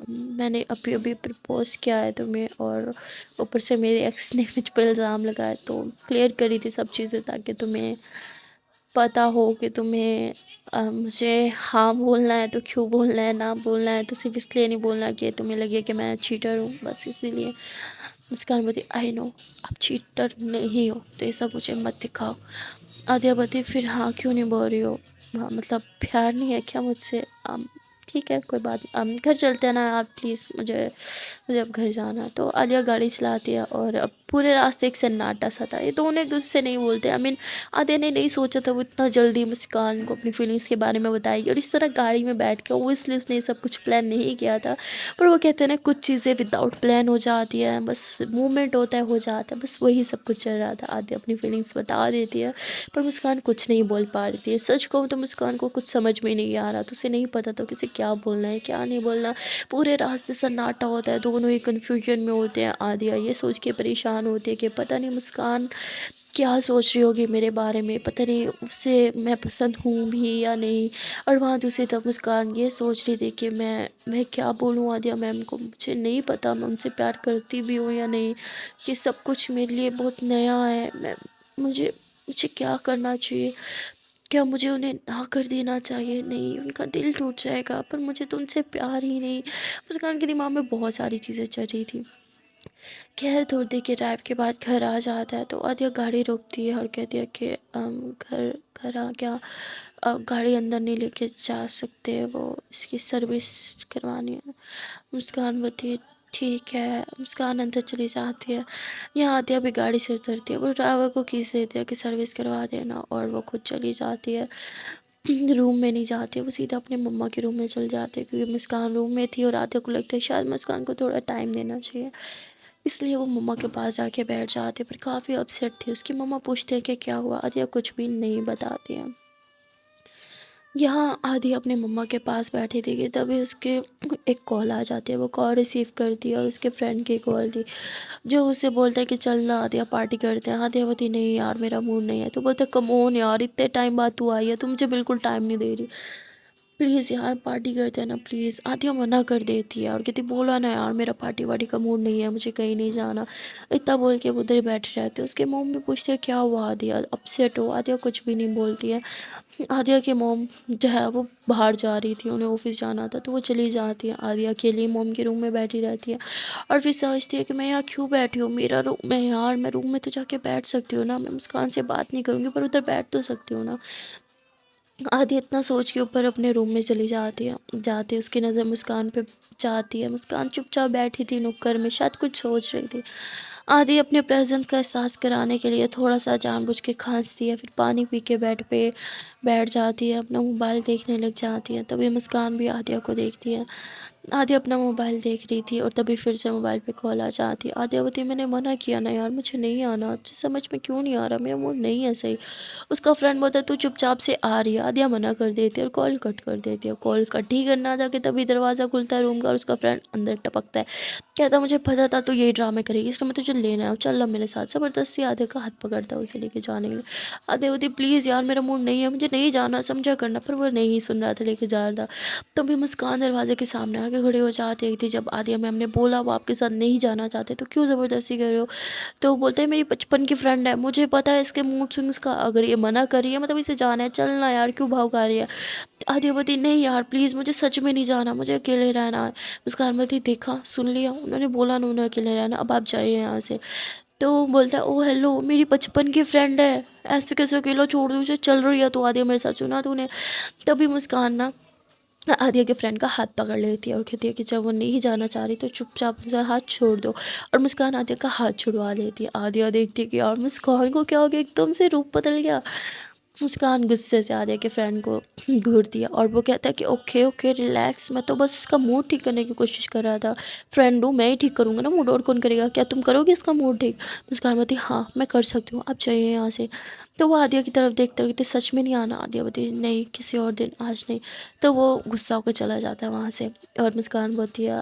میں نے ابھی ابھی پرپوز کیا ہے تمہیں، اور اوپر سے میرے ایکس نے مجھ پہ الزام لگایا، تو کلیئر کری تھی سب چیزیں تاکہ تمہیں پتہ ہو کہ تمہیں مجھے ہاں بولنا ہے تو کیوں بولنا ہے، نہ بولنا ہے تو صرف اس لیے نہیں بولنا کہ تمہیں لگے کہ میں چیٹر ہوں، بس اسی لیے۔ مسکان بولتی آئی نو آپ چیٹر نہیں ہو، تو یہ سب مجھے مت دکھاؤ۔ عادیہ بولتی پھر ہاں کیوں نہیں بول رہی ہو، مطلب پیار نہیں ہے کیا مجھ سے؟ ٹھیک ہے کوئی بات نہیں، گھر چلتے ہیں نا آپ پلیز، مجھے اب گھر جانا ہے۔ تو عالیہ گاڑی چلاتی ہے اور اب پورے راستے ایک سناٹا سا تھا، یہ دونوں ایک دوسرے سے نہیں بولتے۔ عالیہ نے نہیں سوچا تھا وہ اتنا جلدی مسکان کو اپنی فیلنگس کے بارے میں بتائے گی، اور اس طرح گاڑی میں بیٹھ کے وہ اس لیے اس نے یہ سب کچھ پلان نہیں کیا تھا۔ پر وہ کہتے ہیں نا کچھ چیزیں وداؤٹ پلان ہو جاتی ہیں، بس مومنٹ ہوتا ہے ہو جاتا ہے، بس وہی سب کچھ چل رہا تھا۔ عالیہ اپنی فیلنگس بتا دیتی ہے پر مسکان کچھ نہیں بول پا رہی تھی۔ سچ کہوں تو مسکان کو کچھ سمجھ میں نہیں آ رہا تو اسے نہیں پتا تھا کہ اسے کیا بولنا ہے کیا نہیں بولنا۔ پورے راستے سناٹا ہوتا ہے، دونوں ہی کنفیوژن میں ہوتے ہیں۔ عالیہ یہ سوچ کے پریشان ہوتی ہے کہ پتہ نہیں مسکان کیا سوچ رہی ہوگی میرے بارے میں، پتہ نہیں اسے میں پسند ہوں بھی یا نہیں، اور وہاں دوسری طرف مسکان یہ سوچ رہی تھی کہ میں کیا بولوں عالیہ میم کو، مجھے نہیں پتا میں ان سے پیار کرتی بھی ہوں یا نہیں، یہ سب کچھ میرے لیے بہت نیا ہے، مجھے کیا کرنا چاہیے؟ کیا مجھے انہیں نہ کر دینا چاہیے؟ نہیں ان کا دل ٹوٹ جائے گا، پر مجھے تو ان سے پیار ہی نہیں۔ مسکان کے دماغ میں بہت ساری چیزیں چل رہی تھی۔ خیر تھوڑی دیر کے ڈرائیو کے بعد گھر آ جاتا ہے تو عالیہ گاڑی روکتی ہے اور کہتی ہے کہ گھر آ گیا، گاڑی اندر نہیں لے کے جا سکتے، وہ اس کی سروس کروانی ہے۔ مسکان بولتی ہے ٹھیک ہے، مسکان اندر چلی جاتی ہے۔ یہاں عالیہ بھی گاڑی سے اترتی ہے، وہ ڈرائیور کو کیس دیتی ہے کہ سروس کروا دینا، اور وہ خود چلی جاتی ہے۔ روم میں نہیں جاتی، وہ سیدھا اپنے مما کے روم میں چل جاتے ہیں کیونکہ مسکان روم میں تھی اور عالیہ کو لگتا ہے شاید مسکان کو تھوڑا ٹائم دینا چاہیے، اس لیے وہ مما کے پاس جا کے بیٹھ جاتے، پر کافی اپسیٹ تھی۔ اس کی مما پوچھتے ہیں کہ کیا ہوا، عالیہ کچھ بھی نہیں بتاتی ہیں۔ یہاں عالیہ اپنے مما کے پاس بیٹھی تھی کہ تبھی اس کے ایک کال آ جاتی ہے، وہ کال ریسیو کرتی ہے اور اس کے فرینڈ کی کال تھی جو اسے بولتا ہے کہ چلنا عالیہ پارٹی کرتے ہیں۔ عالیہ بولتی نہیں یار میرا موڈ نہیں ہے، تو بولتا ہے کم آن یار اتنے ٹائم بعد تو آئی ہے، تو مجھے بالکل ٹائم نہیں دے رہی، پلیز یار پارٹی کرتے ہیں نا پلیز۔ عالیہ منع کر دیتی ہے اور کہتی بولا نا یار میرا پارٹی وارٹی کا موڈ نہیں ہے، مجھے کہیں نہیں جانا، اتنا بول کے وہ ادھر ہی بیٹھے رہتے۔ اس کے موم بھی پوچھتے ہیں کیا ہوا عالیہ، اپسیٹ ہو؟ عالیہ کچھ بھی نہیں بولتی ہے۔ عالیہ کے موم جو ہے وہ باہر جا رہی تھی، انہیں آفس جانا تھا تو وہ چلی جاتی ہے، عالیہ اکیلی موم کے روم میں بیٹھی رہتی ہے اور پھر سوچتی ہے کہ میں یہاں کیوں بیٹھی ہوں، میرا روم ہے یار، میں روم میں تو جا کے بیٹھ سکتی ہوں نا، میں مسکان سے بات نہیں کروں گی پر ادھر بیٹھ تو سکتی ہوں نا۔ عادی اتنا سوچ کے اوپر اپنے روم میں چلی جاتی ہے، جاتے اس کی نظر مسکان پہ جاتی ہے، مسکان چپ چاپ بیٹھی تھی نکر میں، شاید کچھ سوچ رہی تھی۔ عادی اپنے پریزنس کا احساس کرانے کے لیے تھوڑا سا جان بوجھ کے کھانستی ہے، پھر پانی پی کے بیڈ پہ بیٹھ جاتی ہے، اپنا موبائل دیکھنے لگ جاتی ہے۔ تبھی مسکان بھی عادیہ کو دیکھتی ہے، عادیہ اپنا موبائل دیکھ رہی تھی اور تبھی پھر سے موبائل پہ کال آ جاتی ہے۔ عادیہ بولتی میں نے منع کیا نا یار، مجھے نہیں آنا، تجھے سمجھ میں کیوں نہیں آ رہا، میرا موڈ نہیں ہے صحیح۔ اس کا فرینڈ بولتا ہے تو چپ چاپ سے آ رہی ہے، عادیہ منع کر دیتی ہے اور کال کٹ کر دیتی ہے۔ کال کٹ ہی کرنا تھا کہ تبھی دروازہ کھلتا ہے روم کا اور اس کا فرینڈ اندر ٹپکتا ہے، کہتا مجھے پتا تھا تو یہی ڈرامے کرے گی، اس لیے میں تجھے لینا ہے، چل اب میرے ساتھ۔ زبردستی عادیہ کا ہاتھ پکڑتا ہے اسے لے کے جانے کے لیے۔ عادیہ ہوتی پلیز یار میرا موڈ نہیں ہے، مجھے نہیں جانا، سمجھا کرنا، پر وہ نہیں سن رہا تھا، لے کے جا رہا تھا۔ تبھی مسکان دروازے کے سامنے آ کے کھڑے ہو جاتے تھی، جب عادیہ میم نے بولا وہ آپ کے ساتھ نہیں جانا چاہتے تو کیوں زبردستی کر رہے ہو؟ تو وہ بولتے ہیں میری بچپن کی فرینڈ ہے، مجھے پتا ہے اس کے موڈ سوئنگس کا، اگر یہ منع کر رہی ہے مطلب اسے جانا ہے، چلنا یار کیوں بھاؤ کر رہی ہے؟ عادیہ بولتی نہیں یار پلیز مجھے سچ میں نہیں جانا، مجھے اکیلے رہنا ہے۔ مسکان بولتی دیکھا سن لیا، انہوں نے بولا نا انہیں اکیلے رہنا، اب آپ جائیے یہاں سے۔ تو وہ بولتا ہے او ہیلو میری بچپن کی فرینڈ ہے، ایسے کیسے اکیلا چھوڑ دوں اسے، چل رہی ہے تو عادیہ میرے ساتھ، سنا تو نے؟ تبھی مسکان نا عادیہ کے فرینڈ کا ہاتھ پکڑ لیتی ہے اور کہتی ہے کہ جب وہ نہیں جانا چاہ رہی تو چپ چاپ سے ہاتھ چھوڑ دو، اور مسکان عادیہ کا ہاتھ چھڑوا لیتی ہے۔ عادیہ دیکھتی ہے کہ یار مسکان کو کیا ہو گیا، ایک دم سے روپ بدل گیا۔ مسکان غصے سے عالیہ کے فرینڈ کو گھورتی ہے اور وہ کہتا ہے کہ اوکے اوکے ریلیکس، میں تو بس اس کا موڈ ٹھیک کرنے کی کوشش کر رہا تھا، فرینڈ ہوں میں ہی ٹھیک کروں گا نا موڈ، اور کون کرے گا، کیا تم کرو گے اس کا موڈ ٹھیک؟ مسکان بولتی ہاں میں کر سکتی ہوں، آپ جائیے یہاں سے۔ تو وہ عالیہ کی طرف دیکھتے رہتے سچ میں نہیں آنا، عالیہ بولتی نہیں کسی اور دن، آج نہیں۔ تو وہ غصہ ہو کے چلا جاتا ہے وہاں سے، اور مسکان بولتی ہے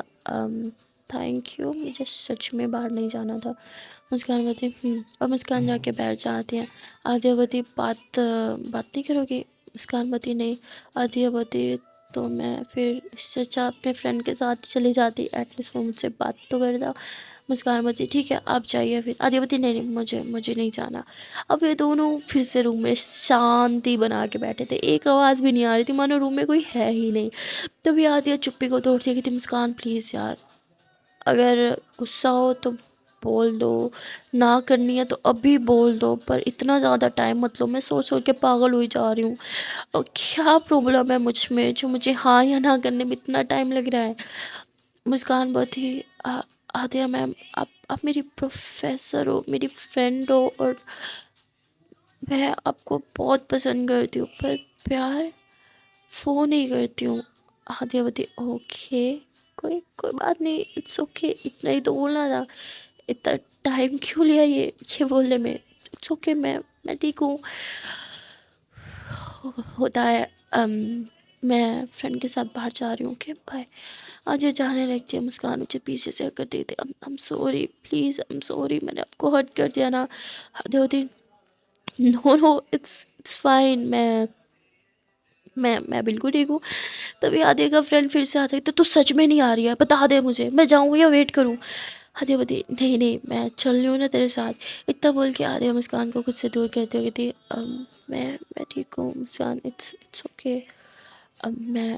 تھینک یو، مجھے سچ میں باہر نہیں جانا تھا۔ مسکان بولتی اور مسکان جا کے بیٹھ جاتی ہیں۔ عادیہ بولتی بات نہیں کرو گی؟ مسکان بولتی نہیں۔ عادیہ بولتی تو میں پھر اس سے اچھا اپنے فرینڈ کے ساتھ چلی جاتی، ایٹ لیسٹ وہ مجھ سے بات تو کرتا۔ مسکان بولتی ٹھیک ہے آپ جائیے، پھر آدیا بولتی نہیں نہیں مجھے نہیں جانا۔ اب یہ دونوں پھر سے روم میں شانتی بنا کے بیٹھے تھے، ایک آواز بھی نہیں آ رہی تھی، مانو روم میں کوئی ہے ہی نہیں۔ تبھی آدیا چپی کو توڑتی ہے، کہتی مسکان پلیز یار، اگر غصہ ہو تو بول دو، نہ کرنی ہے تو ابھی بول دو، پر اتنا زیادہ ٹائم مت لو، میں سوچ سوچ کے پاگل ہوئی جا رہی ہوں، اور کیا پرابلم ہے مجھ میں جو مجھے ہاں یا نہ کرنے میں اتنا ٹائم لگ رہا ہے۔ مسکان بہت ہی عادیہ میم آپ میری پروفیسر ہو، میری فرینڈ ہو، اور میں آپ کو بہت پسند کرتی ہوں، پر پیار فون ہی کرتی ہوں۔ عادیہ بولتی اوکے، کوئی بات نہیں، اٹس اوکے، اتنا ہی تو بولنا تھا، اتنا ٹائم کیوں لیا یہ بولنے میں، اٹس اوکے، میں ٹھیک ہوں۔ ہوتا ہے میں فرینڈ کے ساتھ باہر جا رہی ہوں کہ بھائی آج یہ جانے لگتی ہے، مسکان مجھے پیچھے سے کر دیتے، I'm sorry please I'm sorry، میں نے آپ کو ہرٹ کر دیا نا۔ ہوتی نو اٹس فائن، میں بالکل ٹھیک ہوں۔ تبھی آدھے کا فرینڈ پھر سے آتا ہے تو سچ میں نہیں آ رہی ہے، بتا دے مجھے، میں جاؤں یا ویٹ کروں۔ آدھے بولتی نہیں میں چل رہی ہوں نا تیرے ساتھ، اتنا بول کے آدھے مسکان کو خود سے دور کرتے ہوئے کہتی میں ٹھیک ہوں مسکان، اٹس اوکے، میں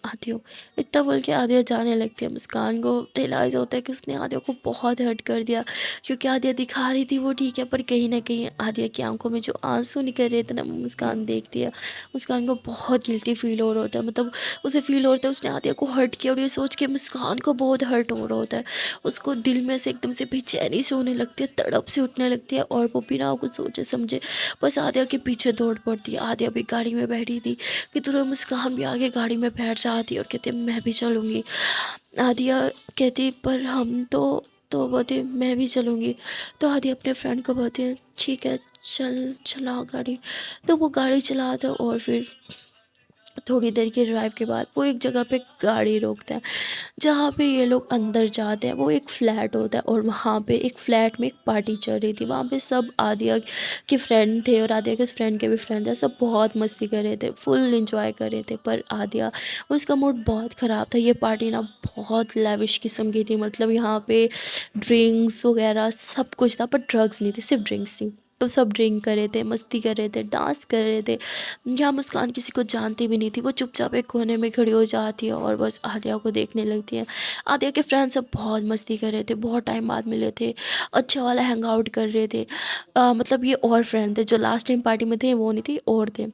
آتی ہوں، اتنا بول کے عادیہ جانے لگتی ہے۔ مسکان کو ریئلائز ہوتا ہے کہ اس نے عادیہ کو بہت ہرٹ کر دیا، کیونکہ عادیہ دکھا رہی تھی وہ ٹھیک ہے، پر کہیں نہ کہیں عادیہ کی آنکھوں میں جو آنسو نکل رہے تھے نا، مسکان دیکھتی ہے۔ مسکان کو بہت گلٹی فیل ہو رہا ہوتا ہے، مطلب اسے فیل ہو رہا ہے اس نے عادیہ کو ہرٹ کیا، اور یہ سوچ کے مسکان کو بہت ہرٹ ہو رہا ہوتا ہے، اس کو دل میں سے ایک دم سے بے چینی سے ہونے لگتی ہے، تڑپ سے اٹھنے لگتی ہے، اور وہ بنا کچھ سوچے سمجھے بس عادیہ کے پیچھے دوڑ پڑتی ہے۔ عادیہ بھی گاڑی میں بیٹھی تھی کہ ترنت مسکان بھی آگے گاڑی میں بیٹھ جاتی اور کہتے میں بھی چلوں گی۔ عادیہ کہتی پر ہم تو بولتے میں بھی چلوں گی، تو عادیہ اپنے فرینڈ کو بولتی ہے ٹھیک ہے چلاؤ گاڑی، تو وہ گاڑی چلاتا ہے، اور پھر تھوڑی دیر کی ڈرائیو کے بعد وہ ایک جگہ پہ گاڑی روکتا ہے جہاں پہ یہ لوگ اندر جاتے ہیں، وہ ایک فلیٹ ہوتا ہے، اور وہاں پہ ایک فلیٹ میں ایک پارٹی چل رہی تھی، وہاں پہ سب عادیہ کے فرینڈ تھے، اور عادیہ کے فرینڈ کے بھی فرینڈ تھے، سب بہت مستی کر رہے تھے، فل انجوائے کر رہے تھے، پر عادیہ اس کا موڈ بہت خراب تھا۔ یہ پارٹی نا بہت لیوش قسم کی تھی، مطلب یہاں پہ ڈرنکس وغیرہ سب کچھ تھا، پر ڈرگس نہیں تھی، صرف ڈرنکس تھی، تو سب ڈرنک کر رہے تھے، مستی کر رہے تھے، ڈانس کر رہے تھے۔ یہاں مسکان کسی کو جانتی بھی نہیں تھی، وہ چپ چاپ ایک کونے میں کھڑی ہو جاتی ہے اور بس عادیہ کو دیکھنے لگتی ہے۔ عادیہ کے فرینڈ سب بہت مستی کر رہے تھے، بہت ٹائم بعد ملے تھے، اچھا والا ہینگ آؤٹ کر رہے تھے، مطلب یہ اور فرینڈ تھے جو لاسٹ ٹائم پارٹی میں تھے، وہ نہیں تھی اور تھے،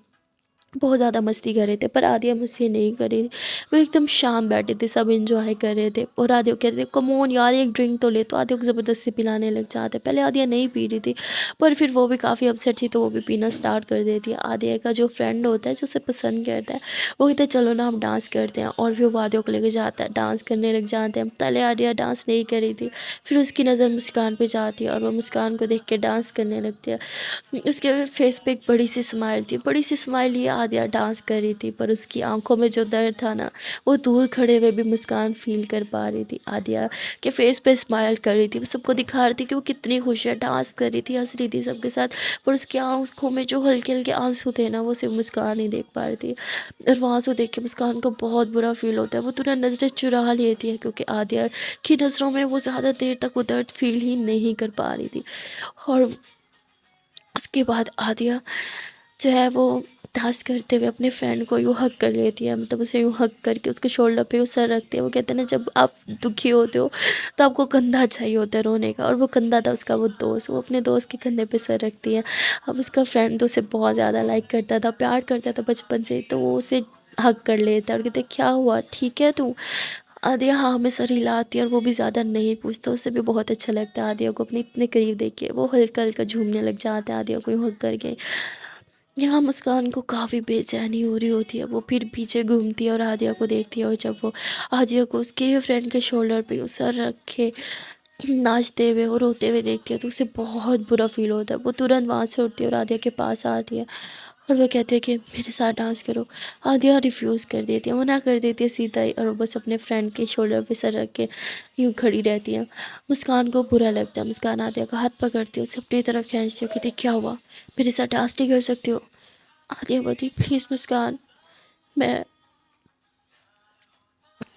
بہت زیادہ مستی کر رہے تھے، پر عادیہ مستی نہیں کر رہی تھی، وہ ایک دم شام بیٹھے تھے، سب انجوائے کر رہے تھے، اور عادیہ کہہ رہے تھے کمون یار ایک ڈرنک تو لے، تو عادیہ کو زبردستی پلانے لگ جاتے، پہلے عادیہ نہیں پی رہی تھی، پر پھر وہ بھی کافی اپسیٹ تھی تو وہ بھی پینا سٹارٹ کر دیتی ہے۔ عادیہ کا جو فرینڈ ہوتا ہے جو اسے پسند کرتا ہے وہ کہتے ہیں چلو نا ہم ڈانس کرتے ہیں، اور پھر وہ عادیہ کو لے کے جاتا ہے، ڈانس کرنے لگ جاتے ہیں۔ پہلے عادیہ ڈانس نہیں کر رہی تھی، پھر اس کی نظر مسکان پہ جاتی ہے اور وہ مسکان کو دیکھ کے ڈانس کرنے لگتی ہے، اس کے فیس پہ ایک بڑی سی اسمائل تھی، بڑی سی اسمائل لیے عادیہ ڈانس کر رہی تھی، پر اس کی آنکھوں میں جو درد تھا نا وہ دور کھڑے ہوئے بھی مسکان فیل کر پا رہی تھی۔ عادیہ کے فیس پہ اسمائل کر رہی تھی، وہ سب کو دکھا رہی تھی کہ وہ کتنی خوش ہے، ڈانس کر رہی تھی، ہنس رہی تھی سب کے ساتھ، پر اس کی آنکھوں میں جو ہلکے ہلکے آنسو تھے نا وہ صرف مسکان ہی دیکھ پا رہی تھی، اور وہ آنسو دیکھ کے مسکان کو بہت برا فیل ہوتا ہے، وہ ترنت نظریں چرا لیتی ہے، کیونکہ عادیہ کی نظروں میں وہ زیادہ دیر تک وہ درد فیل ہی نہیں کر پا رہی تھی۔ اور اس کے بعد عادیہ جو ہے وہ ڈانس کرتے ہوئے اپنے فرینڈ کو یوں ہگ کر لیتی ہے، مطلب اسے یوں ہگ کر کے اس کے شولڈر پہ وہ سر رکھتے ہیں، وہ کہتے ہیں نا جب آپ دکھی ہوتے ہو تو آپ کو کندھا چاہیے ہوتا ہے رونے کا، اور وہ کندھا تھا اس کا وہ دوست، وہ اپنے دوست کے کندھے پہ سر رکھتی ہے۔ اب اس کا فرینڈ تو اسے بہت زیادہ لائک کرتا تھا، پیار کرتا تھا بچپن سے، تو وہ اسے ہگ کر لیتا ہے اور کہتے کیا ہوا ٹھیک ہے تو؟ عادیہ ہاں میں سر ہلاتی ہے، اور وہ بھی زیادہ نہیں پوچھتا، اسے بھی بہت اچھا لگتا ہے عادیہ کو اپنے اتنے قریب دیکھ کے، وہ ہلکا ہلکا جھومنے لگ جاتا ہے عادیہ کو یوں ہگ کر کے۔ یہاں مسکان کو کافی بے چینی ہو رہی ہوتی ہے، وہ پھر پیچھے گھومتی ہے اور عادیہ کو دیکھتی ہے، اور جب وہ عادیہ کو اس کے فرینڈ کے شولڈر پہ یوں سر رکھ کے ناچتے ہوئے اور روتے ہوئے دیکھتی ہے تو اسے بہت برا فیل ہوتا ہے، وہ ترنت وہاں سے اٹھتی ہے اور عادیہ کے پاس آتی ہے، اور وہ کہتے ہیں کہ میرے ساتھ ڈانس کرو۔ عادیہ ریفیوز کر دیتی ہے، منع کر دیتی ہے سیدھا ہی، اور وہ بس اپنے فرینڈ کے شولڈر پہ سر رکھ کے یوں کھڑی رہتی ہے۔ مسکان کو برا لگتا ہے، مسکان عادیہ کا ہاتھ پکڑتی ہے، اسے اپنی طرف کھینچتی ہے، کہتی کیا ہوا میرے ساتھ ڈانس نہیں کر سکتی ہو؟ عادیہ بولتی پلیز مسکان، میں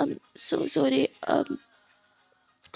I'm so sorry,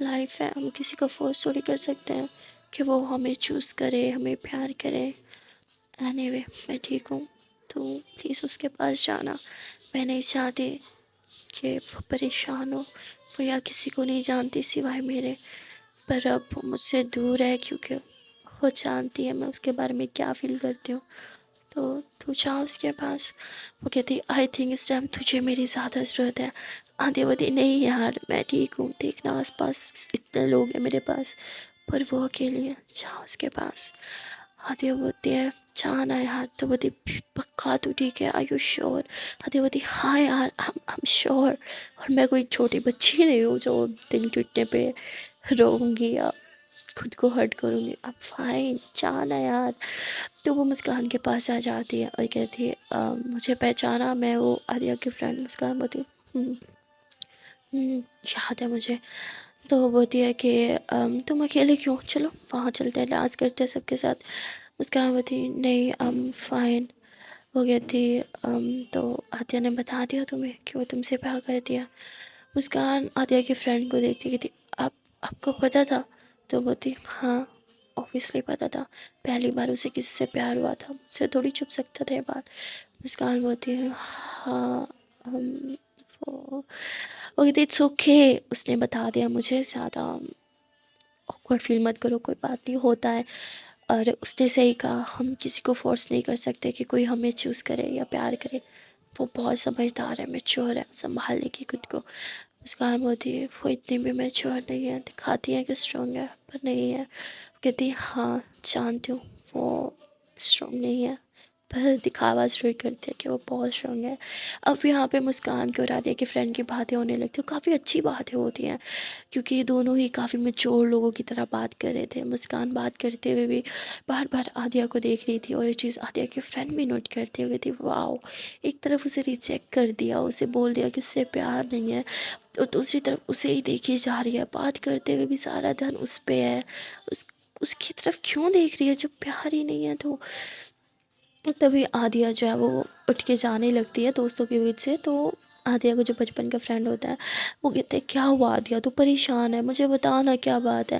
لائف ہے، ہم کسی کو فورس تھوڑی کر سکتے ہیں کہ وہ ہمیں چوز کرے، ہمیں پیار کرے۔ اینی وے میں ٹھیک ہوں، تو پلیز اس کے پاس جانا۔ میں نہیں چاہتی کہ وہ پریشان ہو، وہ یا کسی کو نہیں جانتی سوائے میرے، پر اب وہ مجھ سے دور ہے کیونکہ وہ جانتی ہے میں اس کے بارے میں کیا فیل کرتی ہوں۔ تو جا اس کے پاس۔ وہ کہتی آئی تھنک اس ٹائم تجھے میری زیادہ ضرورت ہے۔ آندھی بولتی نہیں یار میں ٹھیک ہوں، دیکھنا آس پاس اتنے لوگ ہیں میرے پاس، پر وہ اکیلی ہے، جا اس کے پاس۔ آدھیا بولتی ہے جانا یار، تو بولتی پکا تو ٹھیک ہے، آر یو شیور؟ آدھیا بولتی ہاں یار I'm sure۔ اور میں کوئی چھوٹی بچی نہیں ہوں جو دل ٹوٹنے پہ روؤں گی یا خود کو ہرٹ کروں گی۔ I'm fine، جانا یار۔ تو وہ مسکان کے پاس آ جاتی ہے اور کہتی ہے مجھے پہچانا، میں وہ آدیا کی فرینڈ مسکان بولتی یاد ہے مجھے۔ تو وہ بولتی ہے کہ تم اکیلے کیوں، چلو وہاں چلتے ہیں، ڈانس کرتے ہیں سب کے ساتھ۔ مسکان بولتی نہیں فائن۔ وہ کہتی تو عاطیہ نے بتا دیا تمہیں کہ وہ تم سے پیار کرتی ہے؟ مسکان عاطیہ کی فرینڈ کو دیکھتی کہتی آپ کو پتہ تھا؟ تو بولتی ہاں اوبویسلی پتہ تھا، پہلی بار اسے کسی سے پیار ہوا تھا، مجھ سے تھوڑی چھپ سکتا تھا یہ بات۔ مسکان بولتی ہے ہاں وہ کہتی اٹس اوکے، اس نے بتا دیا مجھے، زیادہ آکورڈ فیل مت کرو، کوئی بات نہیں ہوتا ہے۔ اور اس نے صحیح کہا، ہم کسی کو فورس نہیں کر سکتے کہ کوئی ہمیں چوز کرے یا پیار کرے۔ وہ بہت سمجھدار ہے، میچور ہے، سنبھال لے گی خود کو۔ مسکان بولتی ہے وہ اتنی بھی میچور نہیں ہے، دکھاتی ہے کہ اسٹرانگ ہے پر نہیں ہے۔ کہتی ہاں جانتی ہوں وہ اسٹرانگ نہیں ہے، پر دکھاوا ضرور کرتی ہے کہ وہ بہت اسٹرانگ ہے۔ اب یہاں پہ مسکان کی اور عاطیہ کی فرینڈ کی باتیں ہونے لگتی ہیں، کافی اچھی باتیں ہوتی ہیں کیونکہ یہ دونوں ہی کافی میچور لوگوں کی طرح بات کر رہے تھے۔ مسکان بات کرتے ہوئے بھی بار بار عاطیہ کو دیکھ رہی تھی، اور یہ چیز عاطیہ کی فرینڈ بھی نوٹ کرتے ہوئے تھی۔ واؤ، ایک طرف اسے ریجیکٹ کر دیا، اسے بول دیا کہ اس سے پیار نہیں ہے، اور دوسری طرف اسے ہی دیکھی جا رہی ہے، بات کرتے ہوئے بھی سارا دھیان اس پہ ہے۔ اس کی طرف کیوں دیکھ رہی ہے جب پیار ہی نہیں ہے؟ تو تبھی عاطیہ جو ہے وہ اٹھ کے جانے لگتی ہے دوستوں کے بیچ سے۔ تو عاطیہ کو جو بچپن کا فرینڈ ہوتا ہے وہ کہتے ہیں کیا ہوا عاطیہ، تو پریشان ہے، مجھے بتانا کیا بات ہے۔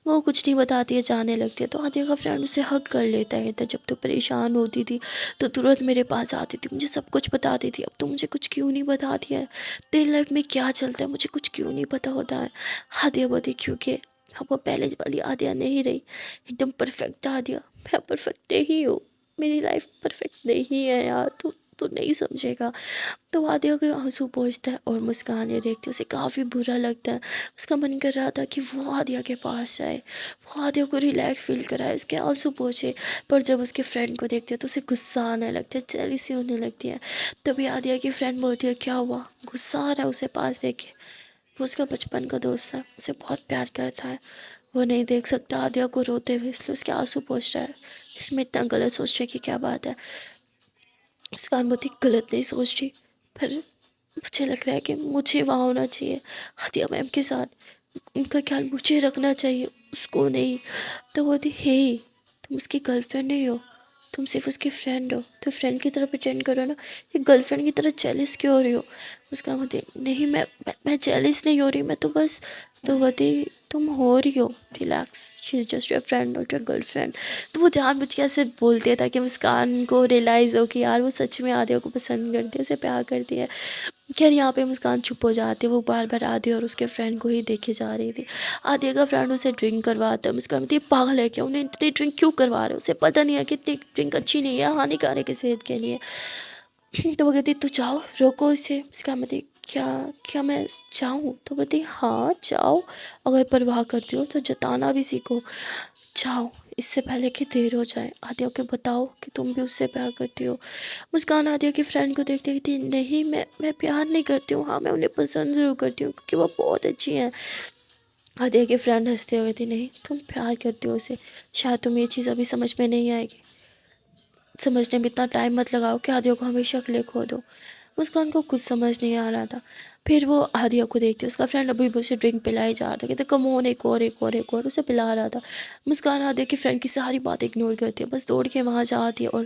وہ کچھ نہیں بتاتی ہے، جانے لگتی ہے۔ تو عاطیہ کا فرینڈ اسے ہگ کر لیتا ہے، کہتا ہے جب تو پریشان ہوتی تھی تو ترنت میرے پاس آتی تھی، مجھے سب کچھ بتاتی تھی، اب تو مجھے کچھ کیوں نہیں بتاتی ہے؟ تیری لائف میں کیا چلتا ہے مجھے کچھ کیوں نہیں پتہ ہوتا ہے؟ عاطیہ بولتی کیونکہ اب وہ پہلے والی عاطیہ نہیں رہی، ایک دم پرفیکٹ عاطیہ۔ میں پرفیکٹ نہیں ہوں، میری لائف پرفیکٹ نہیں ہے یار، تو نہیں سمجھے گا۔ تو عاطیہ کے آنسو پہنچتا ہے اور مسکان یہ دیکھتے اسے کافی برا لگتا ہے۔ اس کا من کر رہا تھا کہ وہ عاطیہ کے پاس جائے، وہ عاطیہ کو ریلیکس فیل کرائے، اس کے آنسو پہنچے، پر جب اس کے فرینڈ کو دیکھتے ہیں تو اسے غصہ آنے لگتا ہے، جیلسی ہونے لگتی ہے۔ تبھی عاطیہ کی فرینڈ بولتی ہے کیا ہوا، غصہ آ رہا ہے اسے پاس دیکھ کے؟ وہ اس کا بچپن کا دوست ہے، اسے بہت پیار کرتا ہے، وہ نہیں دیکھ سکتا عاطیہ کو روتے ہوئے، اس لیے اس کے آنسو پہنچ رہا ہے۔ اس میں اتنا غلط سوچ رہے کہ کیا بات ہے؟ مسکان بہت ہی غلط نہیں سوچ رہی، پر مجھے لگ رہا ہے کہ مجھے وہاں ہونا چاہیے عاطیہ میم کے ساتھ، ان کا خیال مجھے رکھنا چاہیے، اس کو نہیں۔ تو وہ تھی ہے تم اس کی گرل فرینڈ نہیں ہو، تم صرف اس کی فرینڈ ہو، تو فرینڈ کی طرف اٹینڈ کرو نا، یہ گرل فرینڈ کی طرح جیلس کیوں ہو رہی ہو؟ مسکان بولتی نہیں میں جیلس نہیں ہو رہی، میں تو بس، تو بولتی تم ہو رہی ہو، relax, she is just your friend not your girlfriend. تو وہ جان بوجھ کے ایسے بولتے ہیں تاکہ مسکان کو ریئلائز ہو کہ یار وہ سچ میں عاطیہ کو پسند کرتی ہے، اسے پیار کرتی ہے۔ خیر یہاں پہ مسکان چپ ہو جاتی ہے، وہ بار بار عاطیہ اور اس کے فرینڈ کو ہی دیکھے جا رہی تھی۔ عاطیہ کا فرینڈ اسے ڈرنک کرواتا ہے، مسکان بولتی ہے پاگل ہے کیا، انہیں اتنی ڈرنک کیوں کروا رہے ہو، اسے پتہ نہیں ہے کہ اتنی ڈرنک اچھی نہیں ہے، ہانیکارک ہے صحت کے لیے۔ تو وہ کہتی تو جاؤ روکو اسے۔ مسکان بولتی کیا میں جاؤں؟ تو بولتی ہاں جاؤ، اگر پرواہ کرتی ہو تو جتانا بھی سیکھو، جاؤ اس سے پہلے کہ دیر ہو جائے۔ عاطیہ کو بتاؤ کہ تم بھی اس سے پیار کرتی ہو۔ مسکان عاطیہ کی فرینڈ کو دیکھتے کہتی نہیں میں پیار نہیں کرتی ہوں، ہاں میں انہیں پسند ضرور کرتی ہوں کیونکہ وہ بہت اچھی ہیں۔ عاطیہ کی فرینڈ ہنستے ہوئے تھی نہیں تم پیار کرتی ہو اسے، شاید تمہیں یہ چیز ابھی سمجھ میں نہیں آئے گی، سمجھنے میں اتنا ٹائم مت لگاؤ کہ عاطیہ کو ہمیشہ کے لیے کھو دو۔ مسکان کو کچھ سمجھ نہیں آ رہا تھا، پھر وہ عاطیہ کو دیکھتی اس کا فرینڈ ابھی بھی اسے ڈرنک پلائی جا رہا تھا، کہتے کم آن ایک اور اسے پلا رہا تھا۔ مسکان عاطیہ کی فرینڈ کی ساری بات اگنور کرتی ہے، بس دوڑ کے وہاں جاتی ہے اور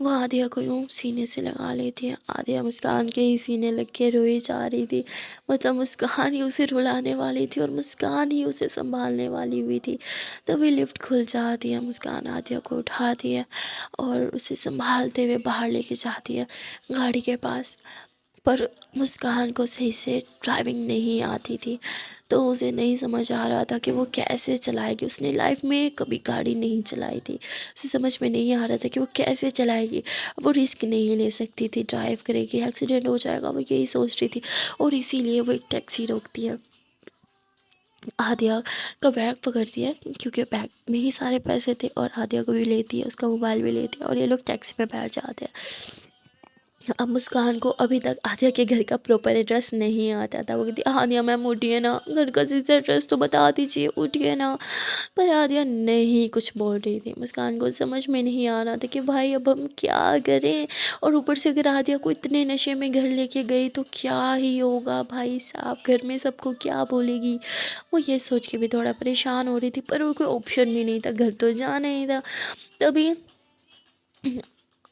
وہ عالیہ کو یوں سینے سے لگا لیتی ہے. عالیہ مسکان کے ہی سینے لگ کے روئی جا رہی تھی. مطلب مسکان ہی اسے رلانے والی تھی اور مسکان ہی اسے سنبھالنے والی ہوئی تھی. تبھی لفٹ کھل جاتی ہے. مسکان عالیہ کو اٹھاتی ہے اور اسے سنبھالتے ہوئے باہر لے کے جاتی ہے گاڑی کے پاس. پر مسکان کو صحیح سے ڈرائیونگ نہیں آتی تھی، تو اسے نہیں سمجھ آ رہا تھا کہ وہ کیسے چلائے گی. اس نے لائف میں کبھی گاڑی نہیں چلائی تھی. اسے سمجھ میں نہیں آ رہا تھا کہ وہ کیسے چلائے گی. وہ رسک نہیں لے سکتی تھی، ڈرائیو کرے گی ایکسیڈنٹ ہو جائے گا، وہ یہی سوچ رہی تھی. اور اسی لیے وہ ایک ٹیکسی روکتی ہے. عالیہ کا بیگ پکڑتی ہے کیونکہ بیگ میں ہی سارے پیسے تھے، اور عالیہ کو بھی لیتی ہے، اس کا موبائل بھی لیتی ہے، اور یہ لوگ ٹیکسی پہ بیٹھ جاتے ہیں. اب مسکان کو ابھی تک عالیہ کے گھر کا پراپر ایڈریس نہیں آتا تھا. وہ کہتی عالیہ میم اٹھیے نا، گھر کا صحیح سے ایڈریس تو بتا دیجیے، اٹھیے نا. پر عالیہ نہیں کچھ بول رہی تھی. مسکان کو سمجھ میں نہیں آ رہا تھا کہ بھائی اب ہم کیا کریں. اور اوپر سے اگر عالیہ کو اتنے نشے میں گھر لے کے گئی تو کیا ہی ہوگا بھائی صاحب، گھر میں سب کو کیا بولے گی. وہ یہ سوچ کے بھی تھوڑا پریشان ہو رہی تھی، پر وہ کوئی آپشن بھی نہیں تھا، گھر تو جانا ہی تھا. تبھی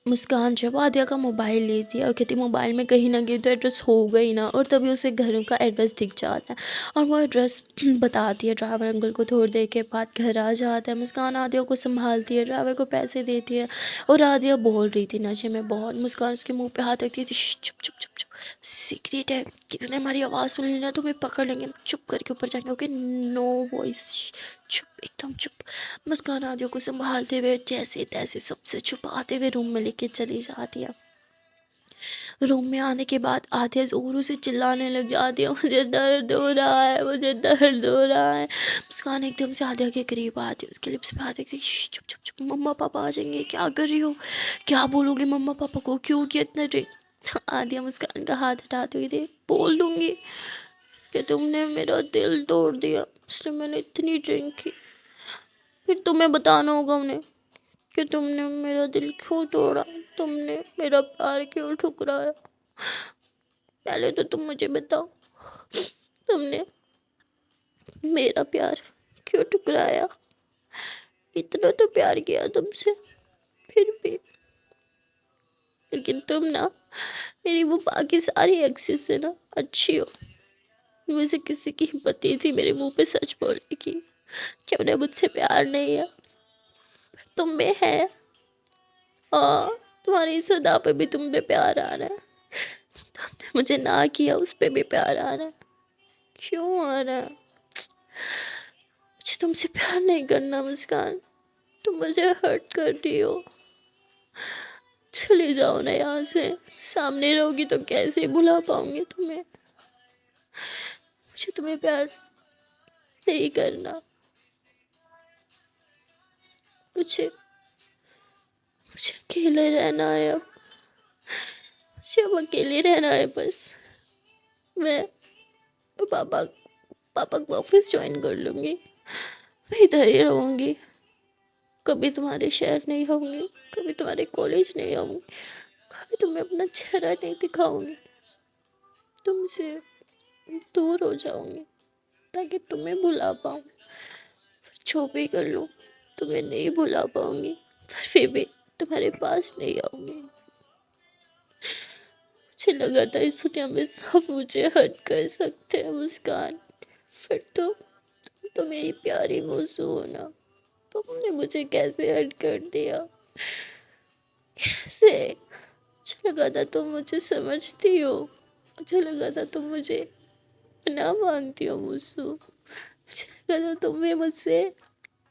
مسکان جو ہے وہ عالیہ کا موبائل لیتی ہے اور کہتی موبائل میں کہیں نہ کہیں تو ایڈریس ہوگا ہی نا. اور تبھی اسے گھر کا ایڈریس دکھ جاتا ہے اور وہ ایڈریس بتاتی ہے. ڈرائیور انکل کو تھوڑی دیر کے بعد گھر آ جاتا ہے. مسکان عالیہ کو سنبھالتی ہے، ڈرائیور کو پیسے دیتی ہے. اور عالیہ بول رہی تھی نشے میں بہت. مسکان اس کے منہ پہ ہاتھ رکھتی تھی، چپ چپ چپ چپ، سیکریٹ ہے، کسی نے ہماری آواز سن لی نا تو ہمیں پکڑ لیں گے، چپ کر کے اوپر جائیں گے، اوکے، نو وائس، چپ، ایک دم چپ. مسکان عالیہ کو سنبھالتے ہوئے جیسے تیسے سب سے چھپاتے ہوئے روم میں لے کے چلی جاتی ہے. روم میں آنے کے بعد عالیہ زوروں سے چلانے لگ جاتی ہے، مجھے درد ہو رہا ہے، مجھے درد ہو رہا ہے. مسکان ایک دم سے عالیہ کے قریب آتی ہے، اس کے لپس پہ آتی ہے، چپ چپ چپ، مما پاپا آ جائیں گے، کیا کر رہی ہو، کیا بولو گے مما پاپا کو، کیوں کیا اتنا ڈرنک. عالیہ مسکان کا ہاتھ ہٹاتی ہوئی تھی، بول دوں گی کہ تم نے میرا دل توڑ دیا، اس لیے میں نے اتنی ڈرنک کی. پھر تمہیں بتانا ہوگا انہیں کہ تم نے میرا دل کیوں توڑا، تم نے میرا پیار کیوں ٹھکرایا. پہلے تو تم مجھے بتاؤ، تم نے میرا پیار کیوں ٹھکرایا. اتنا تو پیار کیا تم سے، پھر بھی. لیکن تم نا میری وہ باقی ساری ایکسز سے نا اچھی ہو. مجھے کسی کی ہمت نہیں تھی میرے منہ پہ سچ بولنے کی کہ انہیں مجھ سے پیار نہیں ہے، پر تم میں ہے. ہاں، تمہاری اس ادا پہ بھی تم پہ پیار آ رہا ہے. تم نے مجھے نہ کیا، اس پہ بھی پیار آ رہا ہے. کیوں آ رہا ہے؟ مجھے تم سے پیار نہیں کرنا مسکان، تم مجھے ہرٹ کر رہی ہو. چلے جاؤ نا یہاں سے، سامنے رہو گی تو کیسے بھلا پاؤں گی تمہیں. مجھے تمہیں پیار نہیں کرنا. مجھے اکیلے رہنا ہے اب، مجھے اب اکیلے رہنا ہے بس. میں پاپا کو آفس جوائن کر لوں گی، میں ادھر ہی رہوں گی. کبھی تمہارے شہر نہیں آؤں گی، کبھی تمہارے کالج نہیں آؤں گی، کبھی تمہیں اپنا چہرہ نہیں دکھاؤں گی. تم سے دور ہو جاؤں گی تاکہ تمہیں بھلا پاؤں. پھر جو بھی کر لوں تمہیں نہیں بھلا پاؤں گی، پھر بھی تمہارے پاس نہیں آؤں گی. مجھے لگا تھا اس دنیا میں سب مجھے ہرٹ کر سکتے ہیں مسکان، پھر تم تو میری پیاری موضوع ہو نا. تم نے مجھے کیسے ہرٹ کر دیا، کیسے. مجھے لگا تھا تم مجھے سمجھتی ہو، مجھے لگا تھا تم مجھے اپنا مانتی ہو موضوع، مجھے لگا تھا تم بھی مجھ سے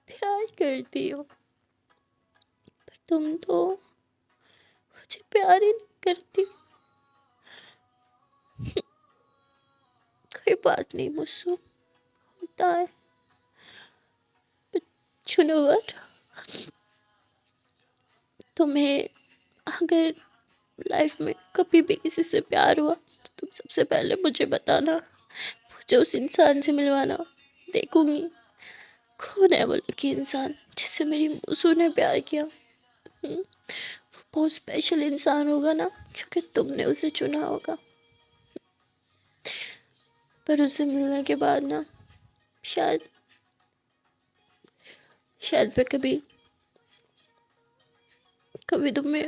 پیار کرتی ہو، پر تم تو مجھے پیار ہی نہیں کرتی. کوئی بات نہیں موضوع، ہوتا ہے. You know what؟ تمہیں اگر لائف میں کبھی بھی کسی سے پیار ہوا تو تم سب سے پہلے مجھے بتانا، مجھے اس انسان سے ملوانا. دیکھوں گی کون ہے وہ لکی انسان جس سے میری موضوع نے پیار کیا. وہ بہت اسپیشل انسان ہوگا نا، کیونکہ تم نے اسے چنا ہوگا. پر اس سے ملنے کے بعد نا شاید میں کبھی تمہیں